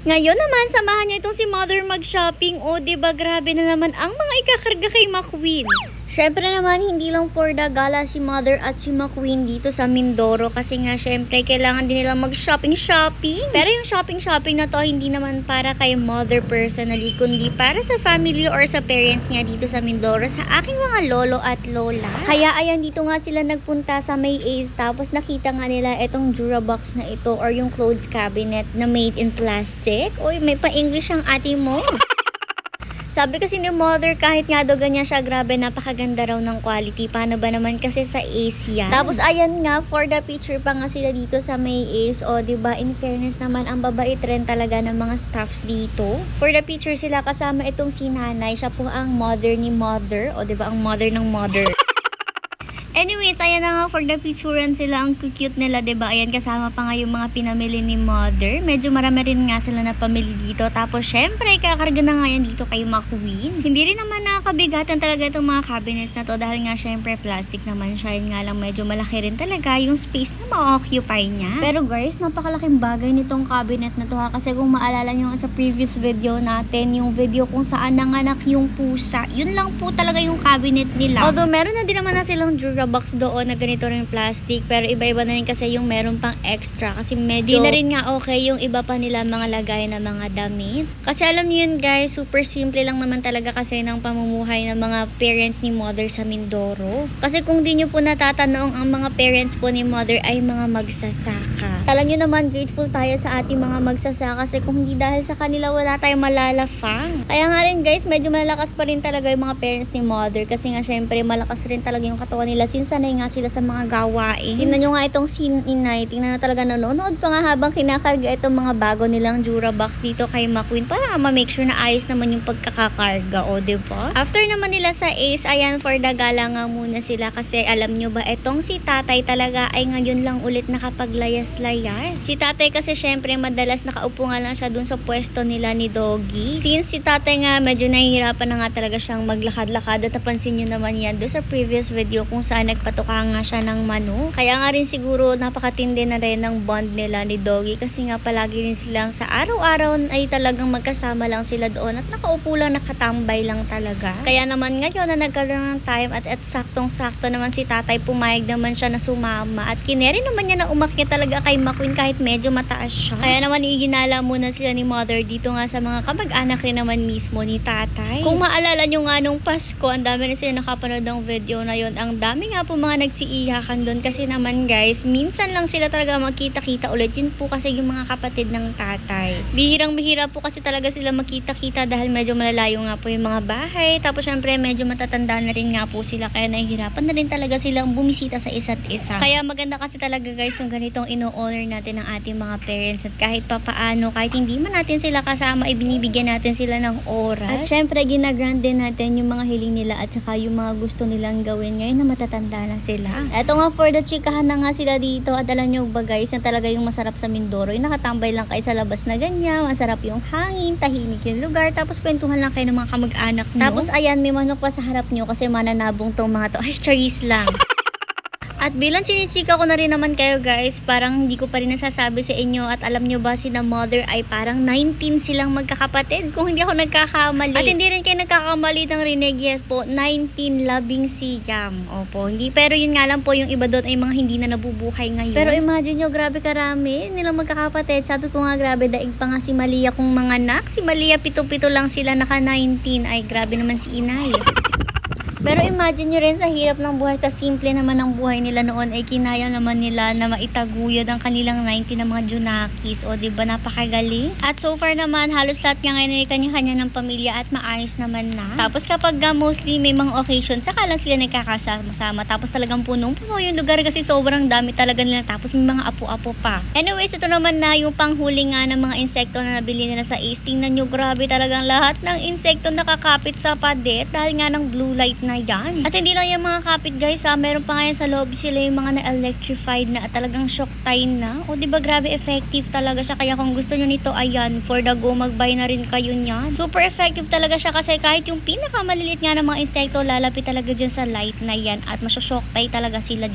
Ngayon naman, samahan niyo itong si Mother mag-shopping. O, diba grabe na naman ang mga ikakarga kay McQueen. Syempre naman, hindi lang for the gala si Mother at si McQueen dito sa Mindoro. Kasi nga, syempre, kailangan din nila mag-shopping. Pero yung shopping na to, hindi naman para kay Mother personally, kundi para sa family or sa parents niya dito sa Mindoro, sa aking mga lolo at lola. Kaya ayan, dito nga sila nagpunta sa May Ace. Tapos nakita nga nila itong Durabox na ito or yung clothes cabinet na made in plastic. Uy, may pa-English ang ate mo. Sabi kasi ni Mother, kahit nga daw ganyan siya, grabe, napakaganda raw ng quality. Paano ba naman kasi sa Ace yan? Tapos ayan nga, for the picture pa nga sila dito sa May Ace. O, diba, in fairness naman, ang babait rin talaga ng mga staffs dito. For the picture sila kasama itong si Nanay. Siya po ang mother ni Mother. O, diba, ang mother ng Mother. Anyways, ayan na nga, for the picturean sila, ang cute nila, diba? Ayan, kasama pa nga yung mga pinamili ni Mother. Medyo marami rin nga sila na pamili dito. Tapos, syempre, kakarga na nga yan dito kay McQueen. Hindi rin naman nakakabigatan talaga itong mga cabinets na to dahil nga, syempre, plastic naman siya. Yun nga lang, medyo malaki rin talaga yung space na ma-occupy niya. Pero guys, napakalaking bagay nitong cabinet na to ha. Kasi kung maalala nyo sa previous video natin, yung video kung saan nanganak yung pusa, yun lang po talaga yung cabinet nila. Although, meron na din naman na silang box doon na ganito rin plastic, pero iba-iba na rin kasi yung meron pang extra kasi medyo di na rin nga okay yung iba pa nila mga lagay na mga damit. Kasi alam niyo yun guys, super simple lang naman talaga kasi ng pamumuhay ng mga parents ni Mother sa Mindoro. Kasi kung di nyo po natatanaong ang mga parents po ni Mother ay mga magsasaka. Alam nyo naman, grateful tayo sa ating mga magsasaka kasi kung hindi dahil sa kanila wala tayong malalafang. Kaya nga rin guys, medyo malalakas pa rin talaga yung mga parents ni Mother kasi nga syempre malakas rin talaga yung katawan nila. Sanay nga sila sa mga gawain. Tingnan nyo nga itong si Inay. Tingnan na talaga nanonood pa nga habang kinakarga itong mga bago nilang Durabox dito kay McQueen para ma-make sure na ayos naman yung pagkakakarga. O, diba? After naman nila sa Ace, ayan, for the gala nga muna sila kasi alam nyo ba, itong si Tatay talaga ay ngayon lang ulit nakapaglayas-layas. Si Tatay kasi syempre madalas nakaupo nga lang siya dun sa pwesto nila ni Doggy. Since si Tatay nga medyo nahihirapan na nga talaga siyang maglakad-lakad at napansin nyo naman yan dun sa previous video kung saan nagpatuka nga siya ng manok. Kaya nga rin siguro napakatindi na rin ng bond nila ni Doggy kasi nga palagi rin silang sa araw-araw ay talagang magkasama lang sila doon at nakaupo lang, nakatambay lang talaga. Kaya naman ngayon na nagkaroon ng time at saktong-sakto naman si Tatay, pumayag naman siya na sumama at kineri naman niya na umakyat talaga kay McQueen kahit medyo mataas siya. Kaya naman iginala muna sila ni Mother dito nga sa mga kamag-anak rin naman mismo ni Tatay. Kung maalala nyo nga nung Pasko, ang dami rin sila nakapanood ng video na yon. Ang dami nga po mga nagsiiyakan doon kasi naman guys, minsan lang sila talaga magkita-kita ulit. Yun po kasi yung mga kapatid ng Tatay. Bihirang-bihira po kasi talaga sila magkita-kita dahil medyo malalayo nga po yung mga bahay. Tapos syempre medyo matatanda na rin nga po sila kaya nahihirapan na rin talaga silang bumisita sa isa't isa. Kaya maganda kasi talaga guys yung ganitong ino-honor natin ng ating mga parents at kahit papaano, kahit hindi man natin sila kasama, ibinibigyan natin sila ng oras. At syempre ginagrant din natin yung mga hiling nila at saka yung mga gusto nilang gawin ngayon na matatanda na sila. Eto nga, for the chikahan na nga sila dito at alam nyo ba guys, yan talaga yung masarap sa Mindoro, yung nakatambay lang kayo sa labas na ganyan, masarap yung hangin, tahimik yung lugar, tapos kwentuhan lang kayo ng mga kamag-anak nyo. Tapos ayan, may manok pa sa harap nyo kasi mananabong tong mga to. Ay, charis lang. At bilang chinichika ko na rin naman kayo guys, parang hindi ko pa rin nasasabi sa inyo at alam nyo ba sina Mother ay parang 19 silang magkakapatid kung hindi ako nagkakamali. At hindi rin kayo nagkakamali ng rinig, yes po, 19 labing siyam. Opo, hindi, pero yun nga lang po yung iba doon ay mga hindi na nabubuhay ngayon. Pero imagine nyo, grabe karami nilang magkakapatid. Sabi ko nga grabe, daig pa nga si Malia kung mga anak. Si Malia, pito-pito lang sila, naka 19. Ay grabe naman si Inay. Pero imagine nyo rin sa hirap ng buhay, sa simple naman ng buhay nila noon ay kinaya naman nila na maitaguyod ang kanilang 90 na mga junakis. O diba, napakagaling. At so far naman, halos lahat nga ngayon ay kanya-kanya ng pamilya at maayos naman na. Tapos kapag mostly may mga occasion, saka lang sila nagkakasama-sama. Tapos talagang punong-puno yung lugar kasi sobrang dami talaga nila. Tapos may mga apo-apo pa. Anyways, ito naman na yung panghuli nga ng mga insekto na nabili nila sa Ace. Tingnan nyo, grabe talagang lahat ng insekto nakakapit sa padet dahil nga ng blue light na yan. At hindi lang yung mga kapit guys ha, meron pa ngayon sa loob sila yung mga na-electrified na at talagang shock time na. O diba grabe effective talaga siya, kaya kung gusto nyo nito, ayan, for the go, mag-buy na rin kayo niyan. Super effective talaga siya kasi kahit yung pinakamaliliit nga ng mga insekto lalapit talaga dyan sa light na yan at masya-shock time talaga sila dyan.